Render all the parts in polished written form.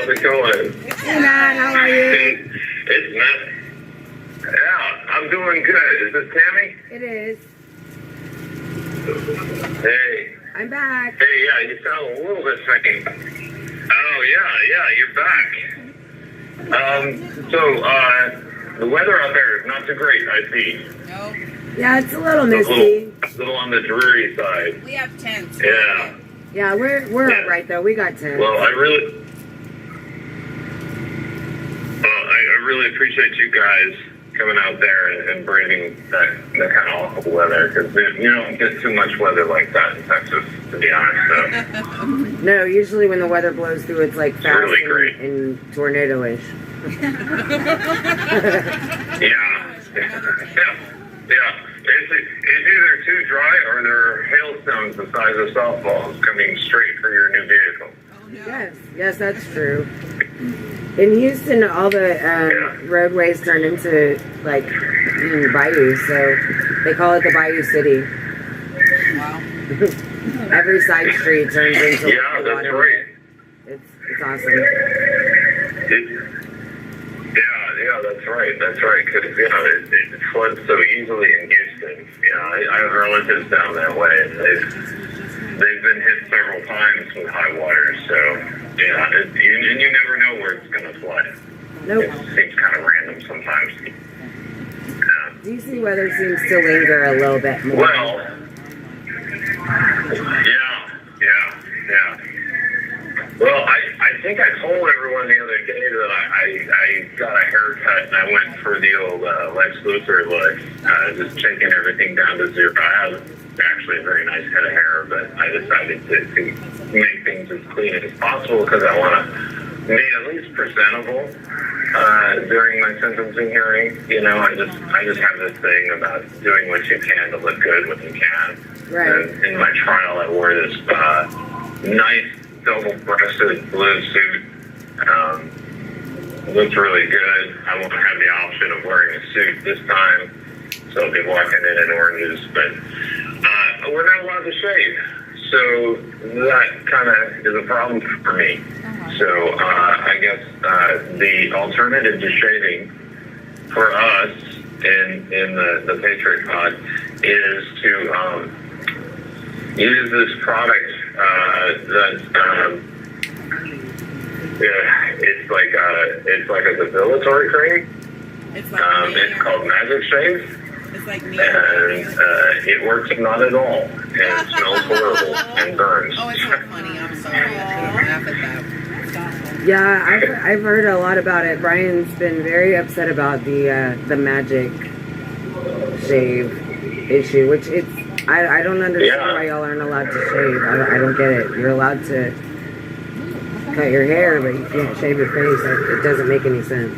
how's it going? Hey, Matt, how are you? It's Matt. Yeah, I'm doing good. Is this Tammy? It is. Hey. I'm back. Hey, yeah, you sound a little bit faint. Oh, yeah, you're back. The weather out there is not too great, I see. No. Yeah, it's a little It's misty. a little on the dreary side. We have tents. Yeah. Yeah, we're all right though. We got 10. Well, I really appreciate you guys coming out there and braving that kind of awful weather, because you don't get too much weather like that in Texas, to be honest. So. No, usually when the weather blows through, it's like fast really great. and tornado-ish. Yeah. It's either too dry or there are hailstones the size of softballs coming straight for your new vehicle. Oh, no. Yes, that's true. In Houston, all the roadways turn into like bayous, so they call it the Bayou City. Wow. Every side street turns into that's right. It's awesome. That's right. Because it floods so easily in Houston. I have relatives down that way, and they've been hit several times with high water. So and you never know where it's going to flood. Nope. It seems kind of random sometimes. DC weather seems to linger a little bit more. Well, Well, I think I told everyone the other day that I got a haircut and I went for the old Lex Luthor look, just taking everything down to zero. I have actually a very nice head of hair, but I decided to make things as clean as possible because I want to be at least presentable during my sentencing hearing. I just have this thing about doing what you can to look good when you can. Right. And in my trial, I wore this nice double-breasted blue suit. It looked really good. I won't have the option of wearing a suit this time, so I'll be walking in oranges. But we're not allowed to shave, so that kind of is a problem for me. So I guess the alternative to shaving for us in the Patriot Pod is to use this product it's like a depilatory cream. It's called Magic Shave. It's like me. And it works not at all. And it smells horrible and burns. Oh, it's not funny. I'm sorry. I shouldn't laugh at that. Yeah, I've heard a lot about it. Brian's been very upset about the Magic Shave issue, which I don't understand why y'all aren't allowed to shave. I don't get it. You're allowed to cut your hair, but you can't shave your face. It doesn't make any sense.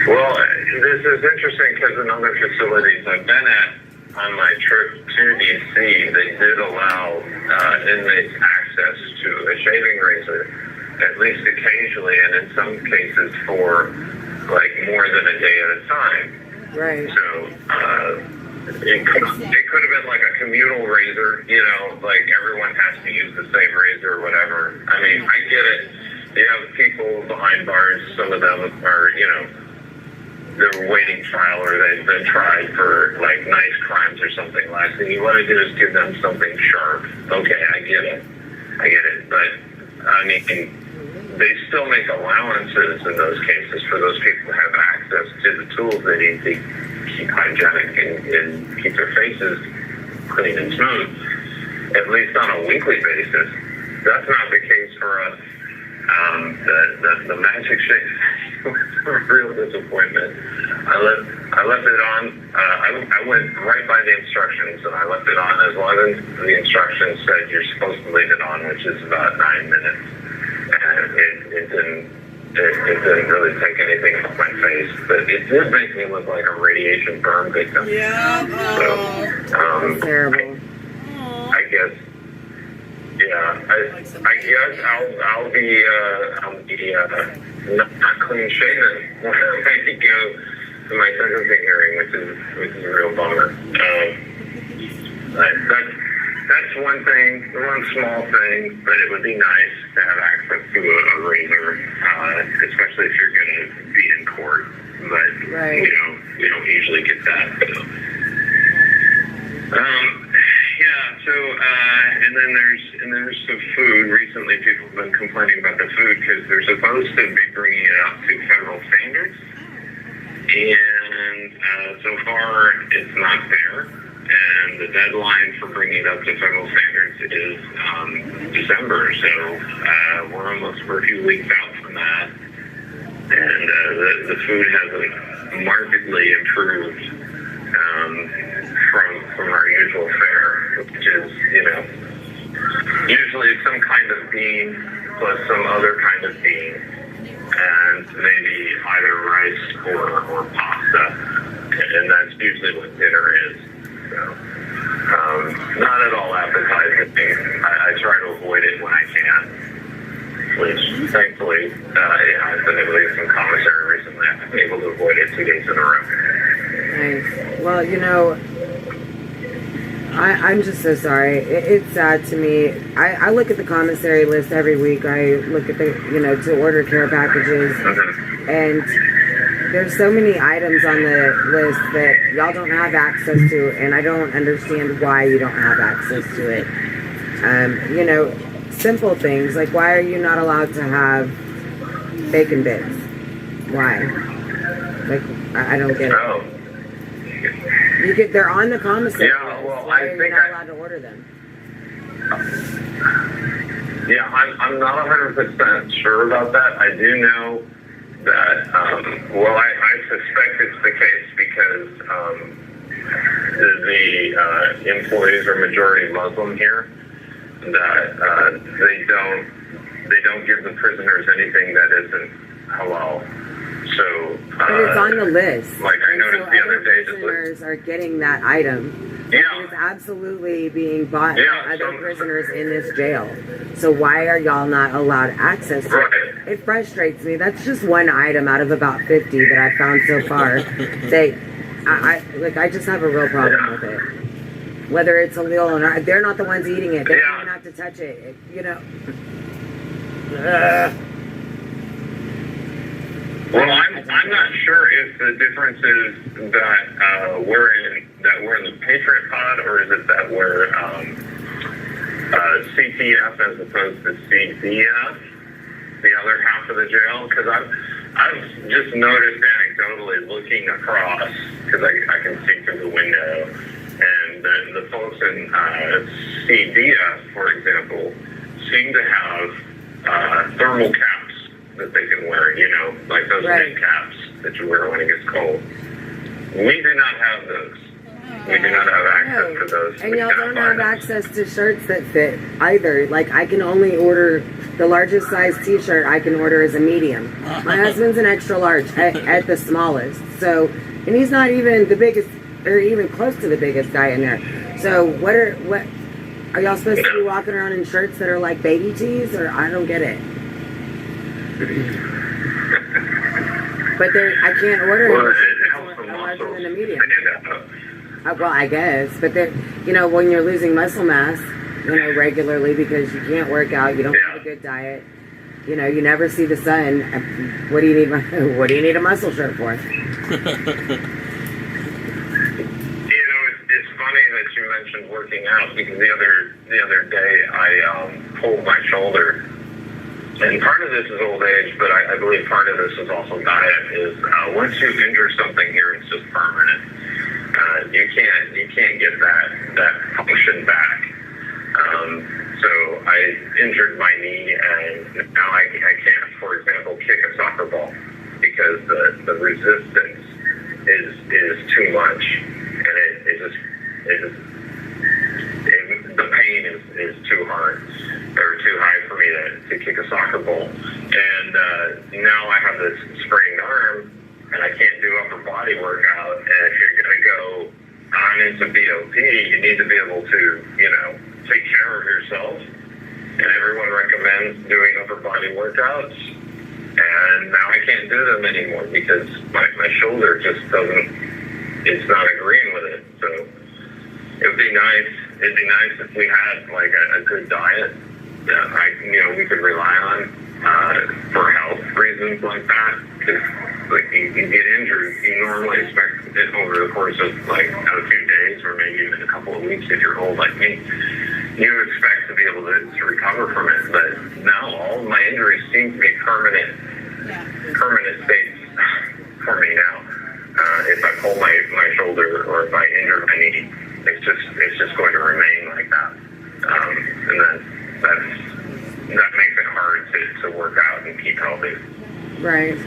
Well, this is interesting because in other facilities I've been at on my trip to D.C., they did allow inmates access to a shaving razor, at least occasionally, and in some cases for like more than a day at a time. Right. So it could have been like a communal razor, like everyone has to use the same razor or whatever. I mean, I get it. You have people behind bars, some of them are, they're waiting trial or they've been tried for like nice crimes or something like that. You want to do is give them something sharp. Okay, I get it. But I mean, they still make allowances in those cases for those people who have access to the tools they need to keep hygienic and keep their faces clean and smooth, at least on a weekly basis. That's not the case for us. The Magic Shave was a real disappointment. I left it on. I went right by the instructions and I left it on as long as the instructions said you're supposed to leave it on, which is about 9 minutes. And it didn't really take anything off my face, but it did make me look like a radiation burn victim. Yeah. So, terrible. I guess. Yeah, I guess I'll be not clean shaven when I go to my sentencing hearing, which is a real bummer. That's one thing one small thing, but it would be nice to have access to a razor, especially if you're going to be in court. But Right. we don't usually get that. So. And then there's some food. Recently, people have been complaining about the food because they're supposed to be bringing it up to federal standards, and so far it's not there. And the deadline for bringing it up to federal standards is December, so we're a few weeks out from that, and the food hasn't markedly improved from our usual fare, which is usually some kind of bean plus some other kind of bean, and maybe either rice or pasta, and that's usually what dinner is. So, not at all appetizing. I try to avoid it when I can, which thankfully, I've been able to get some commissary recently. I've been able to avoid it 2 days in a row. Nice. Well, I'm just so sorry. It's sad to me. I look at the commissary list every week. I look at the, to order care packages. And there's so many items on the list that y'all don't have access to. And I don't understand why you don't have access to it. Simple things. Like, why are you not allowed to have bacon bits? Why? Like, I don't get it. Oh. They're on the commissary list. Well, Why are you not allowed to order them? Yeah, I'm not 100% sure about that. I do know that, I suspect it's the case because the employees are majority Muslim here, that they don't give the prisoners anything that isn't halal. So, but it's on the list. Like I noticed the other day, prisoners are getting that item. Yeah. It's absolutely being bought by other so, prisoners in this jail. So why are y'all not allowed access to right. it? It frustrates me. That's just one item out of about 50 that I've found so far. I just have a real problem with it. Whether it's illegal or not, they're not the ones eating it. They don't even have to touch it. Well, I'm not sure if the difference is that we're in the Patriot Pod, or is it that we're CTF as opposed to CDF, the other half of the jail? Because I've just noticed anecdotally looking across, because I can see through the window, and the folks in CDF, for example, seem to have thermal caps that they can wear, like those knit caps that you wear when it gets cold. We do not have those. We do not have access to those. And y'all don't have access to shirts that fit either. Like, I can only order the largest size t-shirt I can order is a medium. My husband's an extra large at the smallest. So, and he's not even the biggest, or even close to the biggest guy in there. So what are y'all supposed to be walking around in shirts that are like baby tees, or I don't get it. But I can't order it larger than a medium. Well, I guess, but when you're losing muscle mass, regularly because you can't work out, you don't have a good diet, you never see the sun. What do you need a muscle shirt for? It's funny that you mentioned working out, because the other day I pulled my shoulder. And part of this is old age, but I believe part of this is also diet. Is once you injure something here, it's just permanent. You can't get that function back. So I injured my knee, and now I can't, for example, kick a soccer ball because the resistance is too much, and the pain is too hard, or too high for me to kick a soccer ball. And now I have this sprained arm, and I can't do upper body workout. And if you're going to go on into BOP, you need to be able to, take care of yourself. And everyone recommends doing upper body workouts. And now I can't do them anymore because my shoulder just it's not agreeing with it. So it would be nice. It'd be nice if we had like a good diet that we could rely on for health reasons like that. Because like you get injured, you normally expect it over the course of like a few days or maybe even a couple of weeks if you're old like me. You expect to be able to recover from it, but now all of my injuries seem to be permanent states for me now. If I pull my shoulder or if I injure my knee, it's just going to remain like that, and then that makes it hard to work out and keep healthy. Right.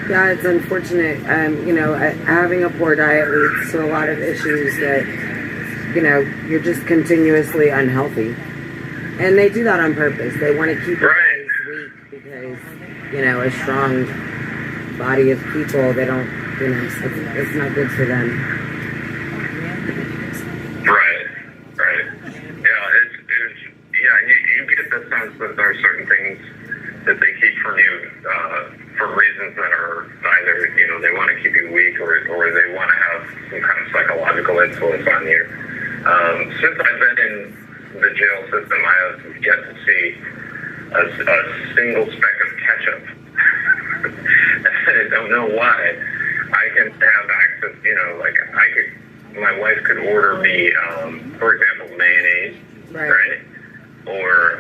Yeah, it's unfortunate. Having a poor diet leads to a lot of issues that, you're just continuously unhealthy. And they do that on purpose. They want to keep you guys weak because, a strong body of people, they don't, it's not good for them. Right. Yeah, you get the sense that there are certain things that they keep from you for reasons that are either, they want to keep you weak or they want to have some kind of psychological influence on you. Since I've been in the jail system, I have yet to see a single speck of ketchup. I don't know why. I can have access, my wife could order me, for example, mayonnaise, right? Or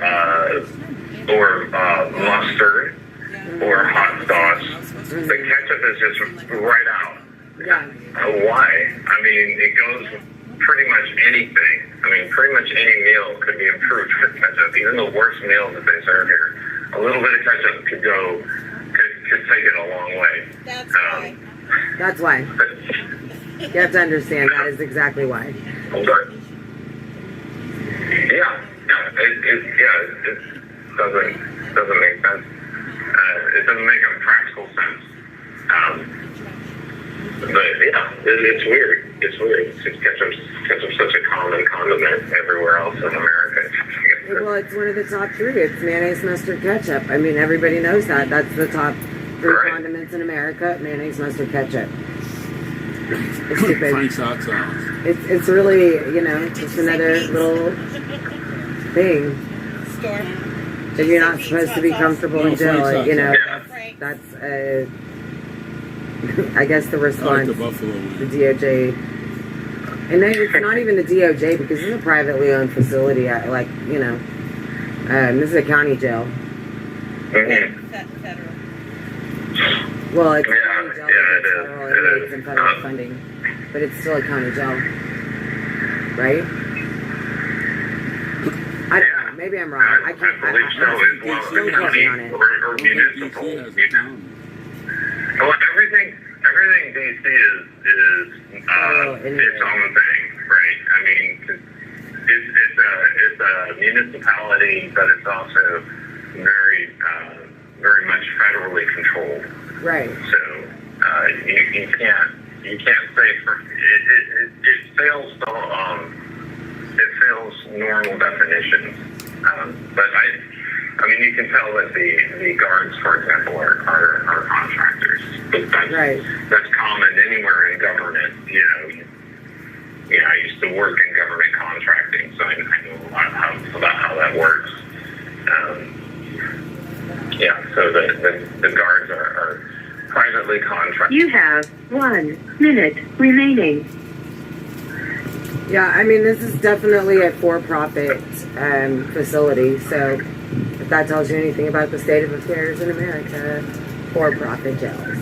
mustard, or hot sauce. The ketchup is just right out. Yeah. Why? I mean, it goes with pretty much anything. I mean, pretty much any meal could be improved with ketchup. Even the worst meals that they serve here, a little bit of ketchup could take it a long way. That's why. You have to understand that is exactly why. Hold on. Yeah. It doesn't make sense. It doesn't make a practical sense. But yeah, it's weird. It's weird. Ketchup's such a common condiment everywhere else in America. Well, it's one of the top three. It's mayonnaise, mustard, ketchup. I mean, everybody knows that. That's the top three condiments in America: mayonnaise, mustard, ketchup. It's stupid. French hot sauce. It's really, just another little thing. If you're not supposed to be comfortable in jail, that's I guess the response. The Buffalo the DOJ. And then it's not even the DOJ because it's a privately owned facility. This is a county jail. Well, it's a county jail. It needs some federal funding, but it's still a county jail, right? I don't know. Maybe I'm wrong. I can't. believe so. As well as the county or municipal. Well, everything DC is its own thing, right? I mean, it's a municipality, but it's also very much federally controlled. Right. So you can't say it fails normal definitions. But I mean, you can tell that the guards, for example, are contractors. But that's common anywhere in government. I used to work in government contracting, so I know a lot about how that works. So the guards are privately contracted. You have 1 minute remaining. Yeah, I mean, this is definitely a for-profit facility, so if that tells you anything about the state of affairs in America, for-profit jails.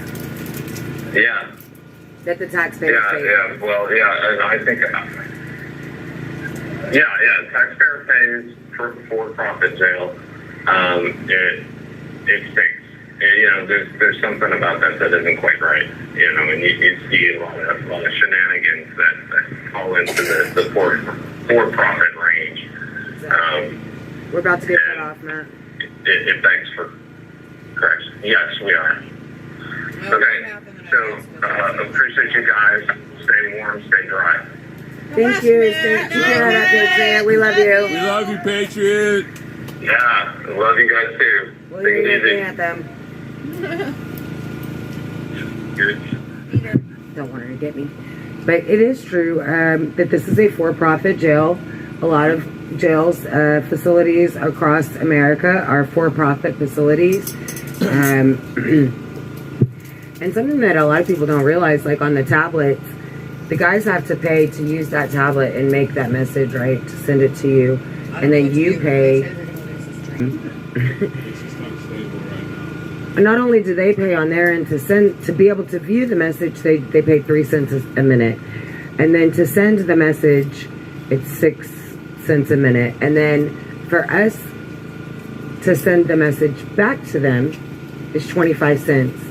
Yeah. That the taxpayers pay for. Yeah, well, yeah, and I think, taxpayer pays for for-profit jail. It stinks. There's something about that isn't quite right. And you see a lot of shenanigans that fall into the for-profit range. We're about to get cut off, Matt. It begs for correction. Yes, we are. Okay, so appreciate you guys. Stay warm, stay dry. Thank you. Take care of that, Patriot. We love you. We love you, Patriot. Yeah, I love you guys too. Well, Take you're it easy. looking at them. Good. Don't want her to get me. But it is true that this is a for-profit jail. A lot of jails, facilities across America are for-profit facilities. And something that a lot of people don't realize, like on the tablets, the guys have to pay to use that tablet and make that message, right, to send it to you. And then you pay. Not only do they pay on their end to be able to view the message, they pay 3 cents a minute. And then to send the message, it's 6 cents a minute. And then for us to send the message back to them, it's 25 cents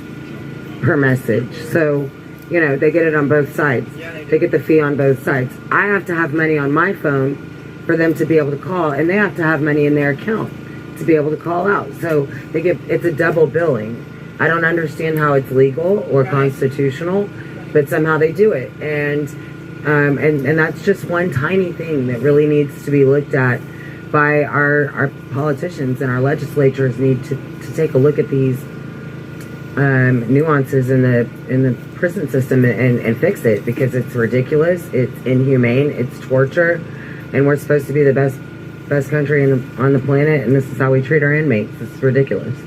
per message. So, you know, they get it on both sides. They get the fee on both sides. I have to have money on my phone for them to be able to call, and they have to have money in their account to be able to call out. So it's a double billing. I don't understand how it's legal or constitutional, but somehow they do it. And that's just one tiny thing that really needs to be looked at by our politicians, and our legislatures need to take a look at these nuances in the prison system and fix it, because it's ridiculous, it's inhumane, it's torture, and we're supposed to be the best country on the planet, and this is how we treat our inmates. It's ridiculous.